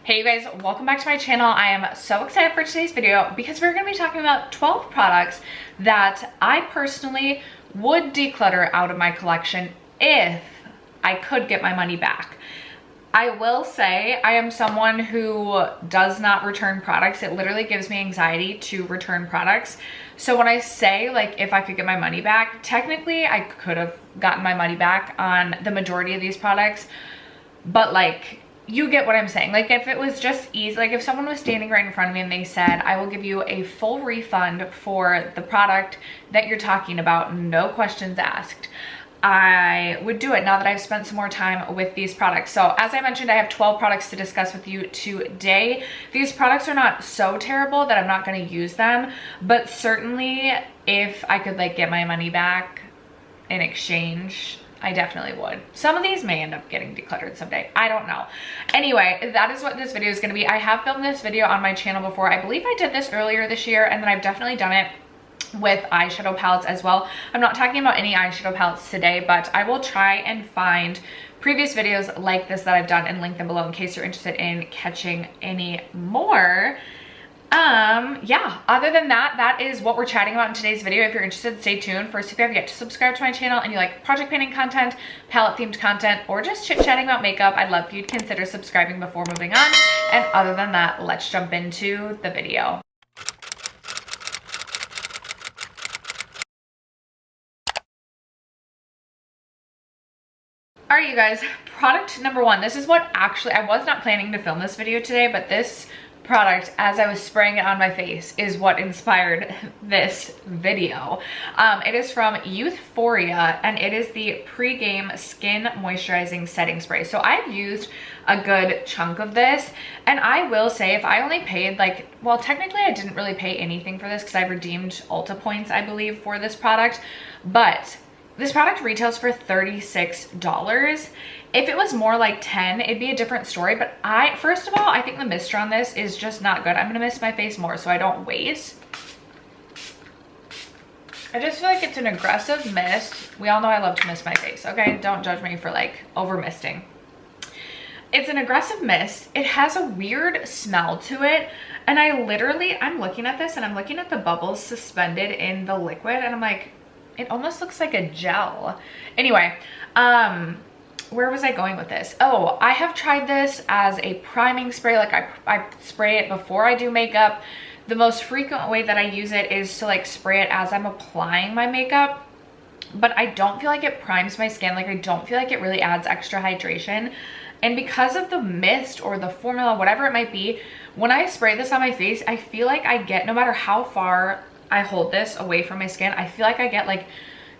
Hey you guys, welcome back to my channel. I am so excited for today's video because we're going to be talking about 12 products that I personally would declutter out of my collection if I could get my money back. I will say I am someone who does not return products. It literally gives me anxiety to return products. So when I say like if I could get my money back, technically I could have gotten my money back on the majority of these products, but like you get what I'm saying. Like if it was just easy, like if someone was standing right in front of me and they said, I will give you a full refund for the product that you're talking about, no questions asked, I would do it now that I've spent some more time with these products. So as I mentioned, I have 12 products to discuss with you today. These products are not so terrible that I'm not going to use them, but certainly if I could like get my money back in exchange, I definitely would. Some of these may end up getting decluttered someday. I don't know. Anyway, that is what this video is going to be. I have filmed this video on my channel before. I believe I did this earlier this year, and then I've definitely done it with eyeshadow palettes as well. I'm not talking about any eyeshadow palettes today, but I will try and find previous videos like this that I've done and link them below in case you're interested in catching any more. Yeah, other than that, that is what we're chatting about in today's video. If you're interested, stay tuned. First, if you haven't yet to subscribe to my channel and you like project painting content, palette themed content, or just chit chatting about makeup, I'd love for you to consider subscribing before moving on. And other than that, let's jump into the video. All right, you guys, product number one. This is what actually, I was not planning to film this video today, but this product, as I was spraying it on my face, is what inspired this video. It is from Youthforia, and it is the Pre-Game Skin Moisturizing Setting Spray. So I've used a good chunk of this, and I will say if I only paid like, well, technically I didn't really pay anything for this because I redeemed Ulta points, I believe, for this product, but this product retails for $36. If it was more like 10, it'd be a different story. But first of all, I think the mister on this is just not good. I'm gonna mist my face more so I don't waste. I just feel like it's an aggressive mist. We all know I love to mist my face, okay? Don't judge me for like over misting. It's an aggressive mist. It has a weird smell to it. And I'm looking at this and I'm looking at the bubbles suspended in the liquid and I'm like, it almost looks like a gel. Anyway, where was I going with this? Oh, I have tried this as a priming spray. Like I spray it before I do makeup. The most frequent way that I use it is to like spray it as I'm applying my makeup. But I don't feel like it primes my skin. Like I don't feel like it really adds extra hydration. And because of the mist or the formula, whatever it might be, when I spray this on my face, I feel like I get, no matter how far I hold this away from my skin, I feel like I get like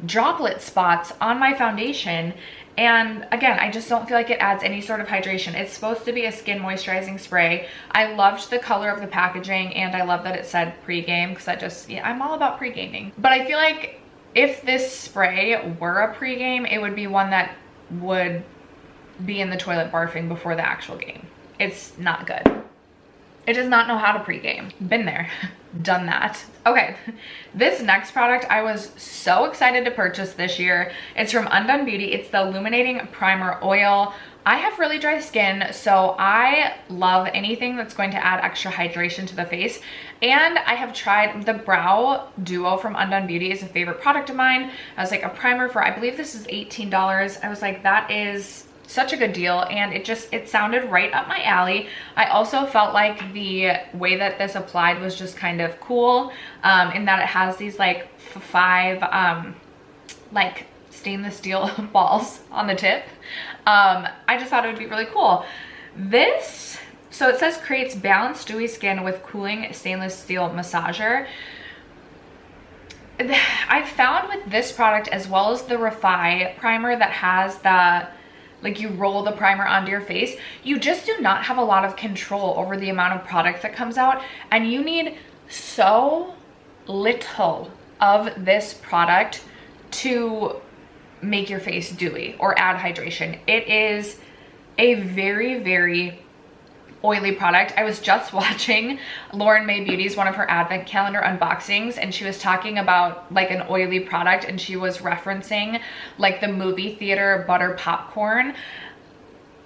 droplet spots on my foundation. And again, I just don't feel like it adds any sort of hydration. It's supposed to be a skin moisturizing spray. I loved the color of the packaging and I love that it said pre-game because that just, yeah, I'm all about pre-gaming. But I feel like if this spray were a pre-game, it would be one that would be in the toilet barfing before the actual game. It's not good. It does not know how to pre-game. Been there, done that. Okay, this next product I was so excited to purchase this year. It's from Undone Beauty. It's the Illuminating Primer Oil. I have really dry skin, so I love anything that's going to add extra hydration to the face. And I have tried the Brow Duo from Undone Beauty. Is a favorite product of mine. I was like a primer for, I believe this is $18. I was like, that is such a good deal, and it sounded right up my alley. I also felt like the way that this applied was just kind of cool, in that it has these like five like stainless steel balls on the tip. I just thought it would be really cool. So it says creates balanced dewy skin with cooling stainless steel massager. I found with this product, as well as the Refi primer that has the, like you roll the primer onto your face, you just do not have a lot of control over the amount of product that comes out, and you need so little of this product to make your face dewy or add hydration. It is a very, very oily product. I was just watching Lauren May Beauty's one of her advent calendar unboxings, and she was talking about like an oily product, and she was referencing like the movie theater butter popcorn.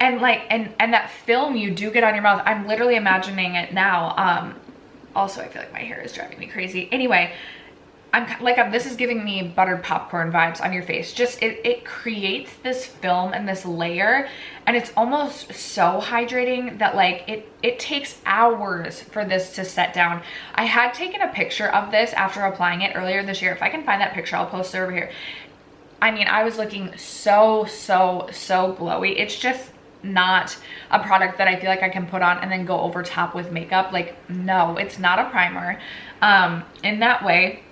And like, and that film you do get on your mouth, I'm literally imagining it now. Also, I feel like my hair is driving me crazy. Anyway, this is giving me buttered popcorn vibes on your face. Just, it creates this film and this layer, and it's almost so hydrating that like it takes hours for this to set down. I had taken a picture of this after applying it earlier this year. If I can find that picture, I'll post it over here. I mean, I was looking so glowy. It's just not a product that I feel like I can put on and then go over top with makeup. Like, no, it's not a primer in that way.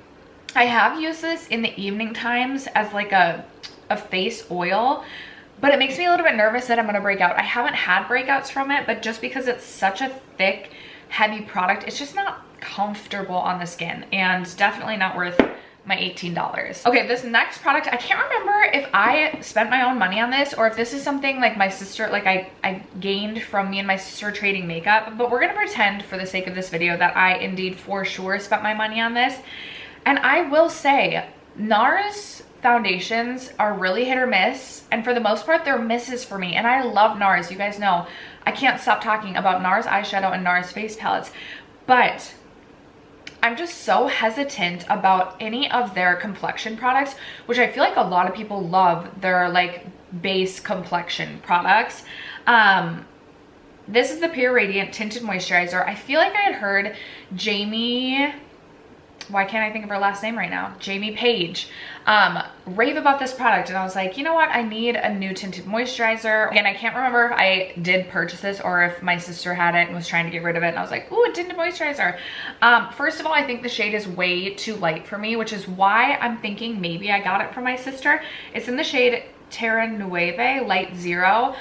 I have used this in the evening times as like a face oil, but it makes me a little bit nervous that I'm going to break out. I haven't had breakouts from it, but just because it's such a thick, heavy product, it's just not comfortable on the skin, and definitely not worth my $18. Okay, this next product, I can't remember if I spent my own money on this or if this is something like my sister, like I gained from me and my sister trading makeup, but we're gonna pretend for the sake of this video that I indeed for sure spent my money on this. And I will say, NARS foundations are really hit or miss, and for the most part they're misses for me, and I love NARS. You guys know I can't stop talking about NARS eyeshadow and NARS face palettes, but I'm just so hesitant about any of their complexion products, which I feel like a lot of people love their like base complexion products. This is the Pure Radiant Tinted Moisturizer. I feel like I had heard Jamie, why can't I think of her last name right now? Jamie Page, rave about this product, and I was like, you know what? I need a new tinted moisturizer. Again, I can't remember if I did purchase this or if my sister had it and was trying to get rid of it, and I was like, ooh, a tinted moisturizer. First of all, I think the shade is way too light for me, which is why I'm thinking maybe I got it from my sister. It's in the shade Terra Nueve Light Zero.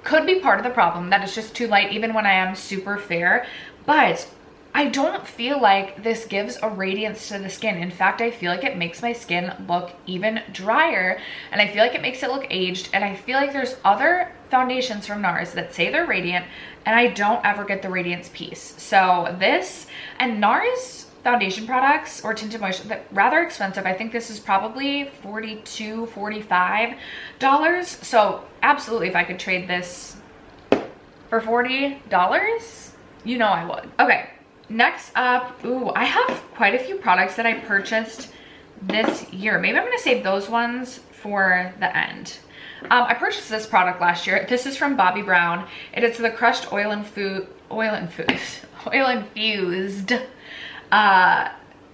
Could be part of the problem that it's just too light even when I am super fair, but I don't feel like this gives a radiance to the skin. In fact, I feel like it makes my skin look even drier, and I feel like it makes it look aged, and I feel like there's other foundations from NARS that say they're radiant, and I don't ever get the radiance piece. So this, and NARS foundation products or tinted moisturizer, they're rather expensive. I think this is probably $42, $45. So absolutely, if I could trade this for $40, you know I would. Okay. Next up, ooh, I have quite a few products that I purchased this year. Maybe I'm gonna save those ones for the end. I purchased this product last year. This is from Bobbi Brown. It is the crushed oil infused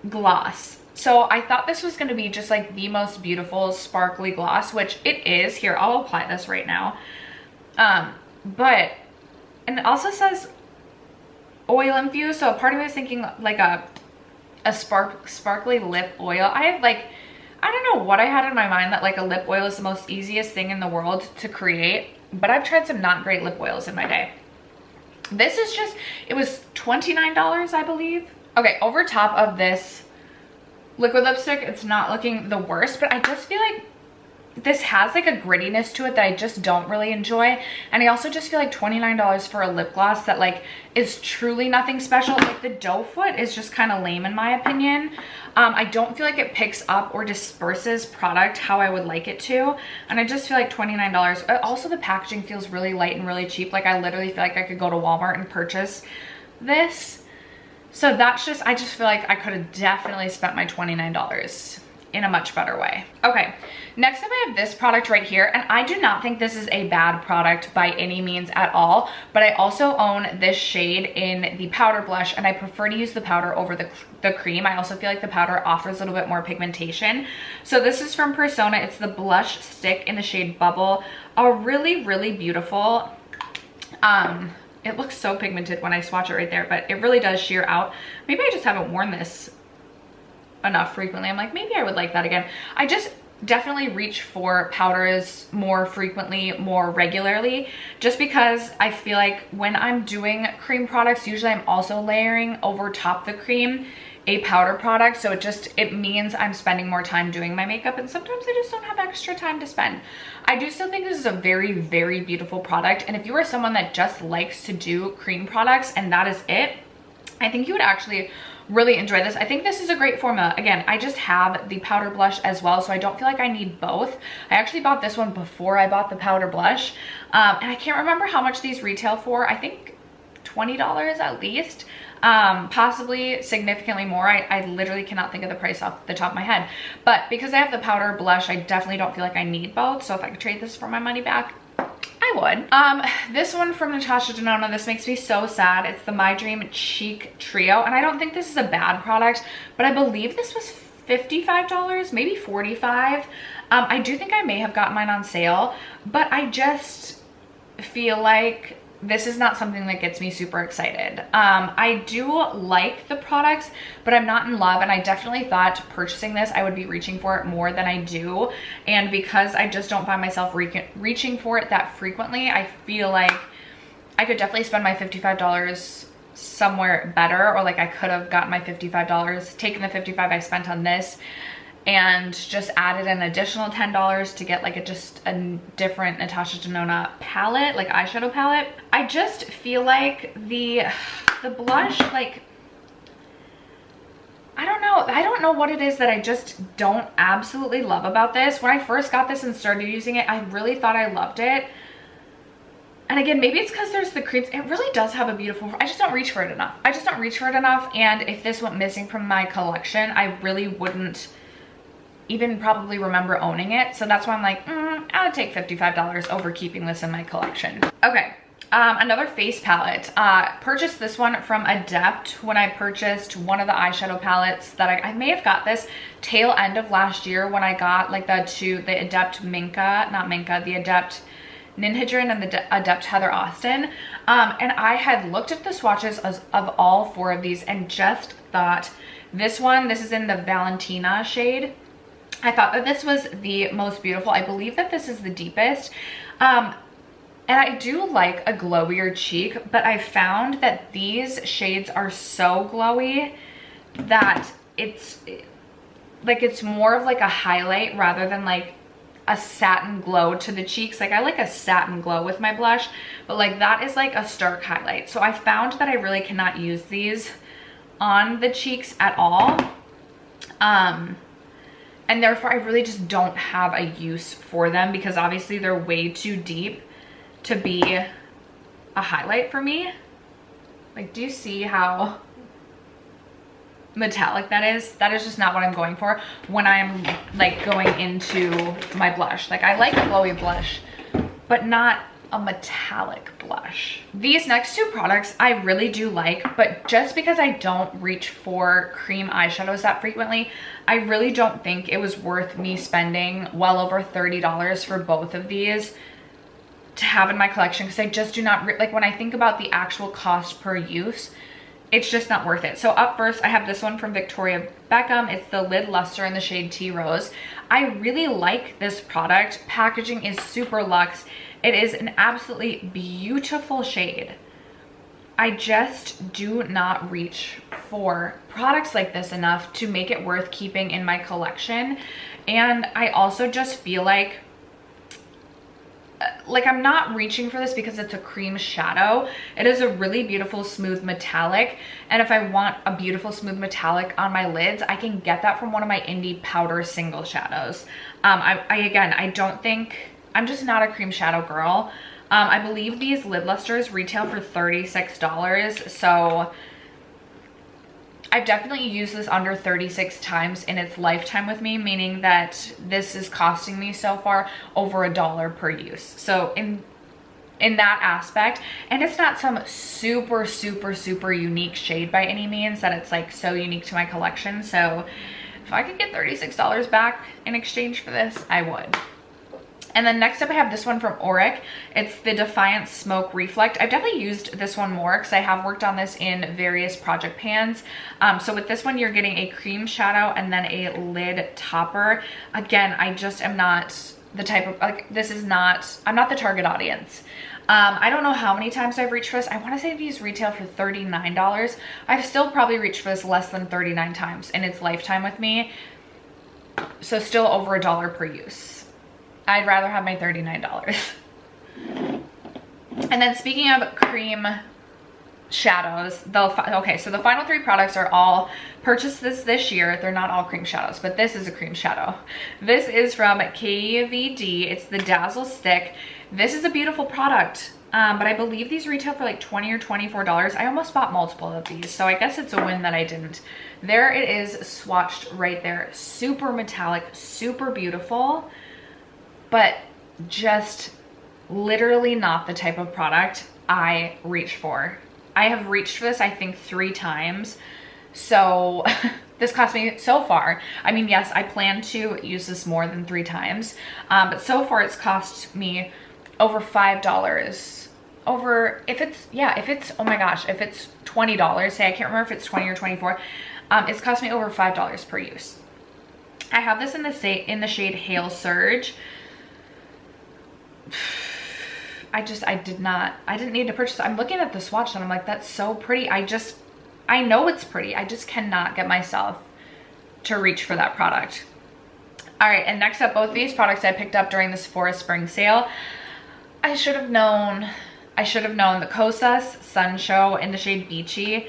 gloss. So I thought this was gonna be just like the most beautiful sparkly gloss, which it is. Here, I'll apply this right now. And it also says oil infused, so part of me was thinking like a sparkly lip oil. I have like, I don't know what I had in my mind that like a lip oil is the most easiest thing in the world to create, but I've tried some not great lip oils in my day. This is just, it was $29, I believe. Okay, over top of this liquid lipstick, it's not looking the worst, but I just feel like this has like a grittiness to it that I just don't really enjoy. And I also just feel like $29 for a lip gloss that like is truly nothing special. Like the doe foot is just kind of lame in my opinion. I don't feel like it picks up or disperses product how I would like it to. And I just feel like $29. Also, the packaging feels really light and really cheap. Like I literally feel like I could go to Walmart and purchase this. So that's just, I just feel like I could have definitely spent my $29 in a much better way. Okay, next up I have this product right here, and I do not think this is a bad product by any means at all, but I also own this shade in the powder blush, and I prefer to use the powder over the cream. I also feel like the powder offers a little bit more pigmentation. So this is from Persona. It's the blush stick in the shade Bubble. A really, really beautiful, it looks so pigmented when I swatch it right there, but it really does sheer out. Maybe I just haven't worn this enough frequently. I'm like, maybe I would like that again. I just definitely reach for powders more frequently, more regularly, just because I feel like when I'm doing cream products, usually I'm also layering over top the cream a powder product. So it means I'm spending more time doing my makeup, and sometimes I just don't have extra time to spend. I do still think this is a very, very beautiful product. And if you are someone that just likes to do cream products and that is it, I think you would actually really enjoy this. I think this is a great formula. Again, I just have the powder blush as well, so I don't feel like I need both. I actually bought this one before I bought the powder blush, and I can't remember how much these retail for. I think $20 at least, possibly significantly more. I literally cannot think of the price off the top of my head, but because I have the powder blush, I definitely don't feel like I need both. So if I could trade this for my money back, I would. This one from Natasha Denona, this makes me so sad. It's the My Dream Cheek Trio, and I don't think this is a bad product, but I believe this was $55, maybe $45. I do think I may have gotten mine on sale, but I just feel like this is not something that gets me super excited. I do like the products, but I'm not in love, and I definitely thought purchasing this, I would be reaching for it more than I do. And because I just don't find myself reaching for it that frequently, I feel like I could definitely spend my $55 somewhere better, or like I could have gotten my $55, taken the $55 I spent on this, and just added an additional $10 to get like just a different Natasha Denona palette, like eyeshadow palette. I just feel like the blush, like, I don't know what it is that I just don't absolutely love about this. When I first got this and started using it, I really thought I loved it. And again, maybe it's because there's the creams. It really does have a beautiful, I just don't reach for it enough. I just don't reach for it enough. And if this went missing from my collection, I really wouldn't even probably remember owning it. So that's why I'm like, I would take $55 over keeping this in my collection. Okay, another face palette. Purchased this one from Adept when I purchased one of the eyeshadow palettes that I may have got this tail end of last year when I got like the Adept Minka, not Minka, the Adept Ninhydrin and the Adept Heather Austin. And I had looked at the swatches of all four of these and just thought this is in the Valentina shade. I thought that this was the most beautiful. I believe that this is the deepest. And I do like a glowier cheek, but I found that these shades are so glowy that it's more of like a highlight rather than like a satin glow to the cheeks. Like I like a satin glow with my blush, but like that is like a stark highlight. So I found that I really cannot use these on the cheeks at all. And therefore I really just don't have a use for them because obviously they're way too deep to be a highlight for me. Like, do you see how metallic that is? That is just not what I'm going for when I'm like going into my blush. Like I like a glowy blush, but not a metallic blush. These next two products I really do like, but just because I don't reach for cream eyeshadows that frequently, I really don't think it was worth me spending well over $30 for both of these to have in my collection, because I just do not, like when I think about the actual cost per use, it's just not worth it. So up first, I have this one from Victoria Beckham. It's the Lid Luster in the shade Tea Rose. I really like this product. Packaging is super luxe. It is an absolutely beautiful shade. I just do not reach for products like this enough to make it worth keeping in my collection. And I also just feel like I'm not reaching for this because it's a cream shadow. It is a really beautiful smooth metallic, and if I want a beautiful smooth metallic on my lids, I can get that from one of my indie powder single shadows. I don't think, I'm just not a cream shadow girl. I believe these lid lusters retail for $36, so I've definitely used this under 36 times in its lifetime with me, meaning that this is costing me so far over $1 per use. So in that aspect, and it's not some super, super, super unique shade by any means that it's like so unique to my collection. So if I could get $36 back in exchange for this, I would. And then next up I have this one from Auric. It's the Defiant Smoke Reflect. I've definitely used this one more because I have worked on this in various project pans. So with this one, you're getting a cream shadow and then a lid topper. Again, I just am not the type of, like, I'm not the target audience. I don't know how many times I've reached for this. I want to say these retail for $39. I've still probably reached for this less than 39 times in its lifetime with me. So still over $1 per use. I'd rather have my $39. And then speaking of cream shadows. Okay, so the final 3 products are all purchased this year. They're not all cream shadows, but this is a cream shadow. This is from KVD. It's the Dazzle Stick. This is a beautiful product, but I believe these retail for like $20 or $24. I almost bought multiple of these, so I guess it's a win that I didn't. There it is, swatched right there. Super metallic, super beautiful, but just literally not the type of product I reach for. I have reached for this, I think, 3 times. So this cost me so far. I mean, yes, I plan to use this more than 3 times. But so far it's cost me over $5. If it's, oh my gosh, if it's $20, say, I can't remember if it's 20 or 24. It's cost me over $5 per use. I have this in the shade Hail Surge. I didn't need to purchase it. I'm looking at the swatch and I'm like, that's so pretty. I know it's pretty. I just cannot get myself to reach for that product. All right, and next up, both of these products I picked up during the Sephora spring sale. I should have known the Kosas Sun Show in the shade Beachy.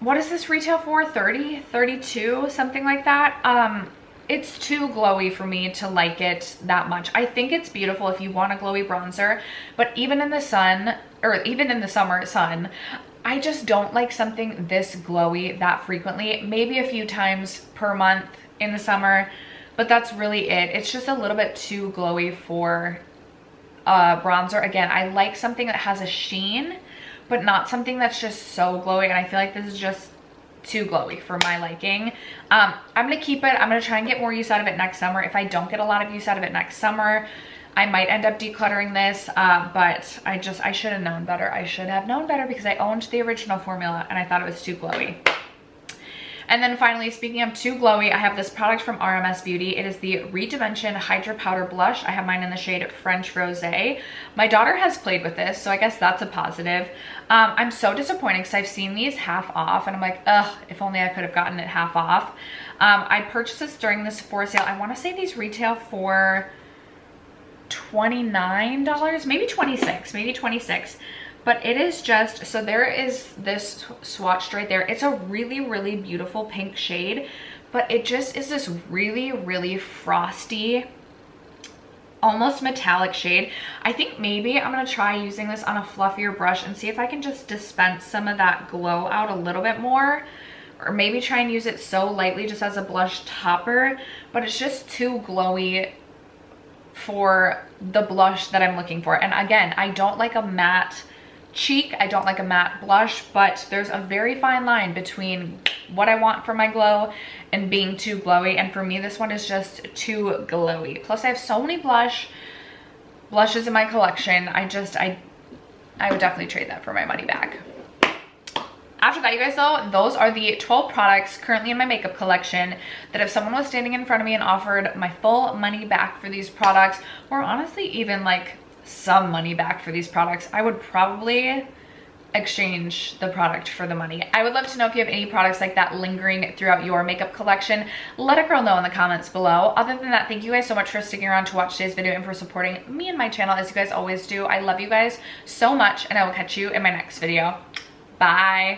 What does this retail for? 30, 32, something like that. It's too glowy for me to like it that much. I think it's beautiful if you want a glowy bronzer, but even in the sun, or even in the summer sun, I just don't like something this glowy that frequently. Maybe a few times per month in the summer, but that's really it. It's just a little bit too glowy for bronzer. Again, I like something that has a sheen, but not something that's just so glowy, and I feel like this is just too glowy for my liking. I'm gonna keep it. I'm gonna try and get more use out of it next summer. If I don't get a lot of use out of it next summer, I might end up decluttering this, but I should have known better. I should have known better because I owned the original formula and I thought it was too glowy. And then finally, speaking of too glowy, I have this product from RMS Beauty. It is the Redimension Hydra Powder Blush. I have mine in the shade French Rosé. My daughter has played with this, so I guess that's a positive. I'm so disappointed because I've seen these half off and I'm like, ugh, if only I could have gotten it half off. I purchased this during the Sephora sale. I want to say these retail for $29, maybe 26, maybe 26. But it is just, so there is this swatched right there. It's a really, really beautiful pink shade, but it just is this really, really frosty, almost metallic shade. I think maybe I'm gonna try using this on a fluffier brush and see if I can just dispense some of that glow out a little bit more, or maybe try and use it so lightly just as a blush topper, but it's just too glowy for the blush that I'm looking for. And again, I don't like a matte cheek, I don't like a matte blush, but there's a very fine line between what I want for my glow and being too glowy, and for me this one is just too glowy. Plus I have so many blushes in my collection. I would definitely trade that for my money back. After that, you guys, though, those are the 12 products currently in my makeup collection that if someone was standing in front of me and offered my full money back for these products, or honestly even like some money back for these products, I would probably exchange the product for the money. I would love to know if you have any products like that lingering throughout your makeup collection. Let a girl know in the comments below. Other than that, thank you guys so much for sticking around to watch today's video and for supporting me and my channel as you guys always do. I love you guys so much, and I will catch you in my next video. Bye.